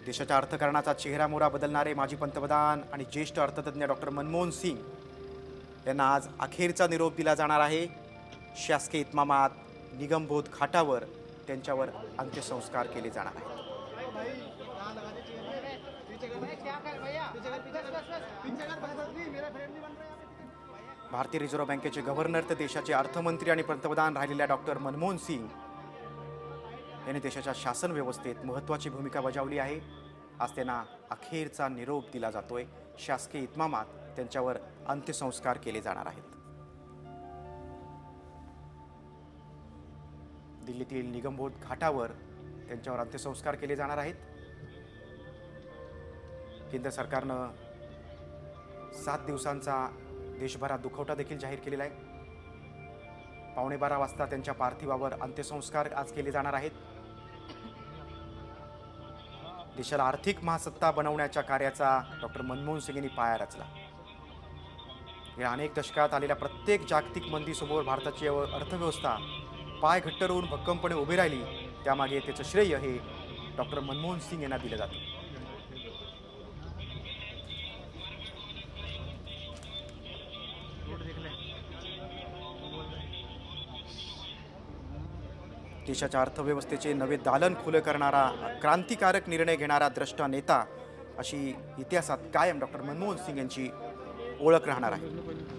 देशाच्या अर्थकारणाचा चेहरामोहरा बदलणारे माजी पंतप्रधान आणि ज्येष्ठ अर्थतज्ञ डॉक्टर मनमोहन सिंग यांना आज अखेरचा निरोप दिला जाणार आहे। शासकीय इतमामात निगमबोध घाटावर त्यांच्यावर अंत्यसंस्कार केले जाणार आहेत। भारतीय रिझर्व्ह बँकेचे गव्हर्नर तर देशाचे अर्थमंत्री आणि पंतप्रधान राहिलेल्या डॉक्टर मनमोहन सिंग यांनी देशाच्या शासन व्यवस्थेत महत्त्वाची भूमिका बजावली आहे। आज त्यांना अखेरचा निरोप दिला जातोय। शासकीय इतमामात त्यांच्यावर अंत्यसंस्कार केले जाणार आहेत। दिल्लीतील निगमबोध घाटावर त्यांच्यावर अंत्यसंस्कार केले जाणार आहेत। केंद्र सरकारनं 7 दिवसांचा देशभरात दुखवटा देखील जाहीर केलेला आहे। 11:15 वाजता त्यांच्या पार्थिवावर अंत्यसंस्कार आज केले जाणार आहेत। देशाला आर्थिक महासत्ता बनवण्याच्या कार्याचा डॉक्टर मनमोहन सिंग यांनी पाया रचला। या अनेक दशकात आलेल्या प्रत्येक जागतिक मंदीसमोर भारताची अर्थव्यवस्था पाय घट्ट रोवून भक्कमपणे उभी राहिली, त्यामागे त्याचं श्रेय हे डॉक्टर मनमोहन सिंग यांना दिलं जातं। देशाच्या अर्थव्यवस्थेचे नवे दालन खुले करणारा क्रांतिकारक निर्णय घेणारा द्रष्टा नेता अशी इतिहासात कायम डॉक्टर मनमोहन सिंग यांची ओळख राहणार आहे।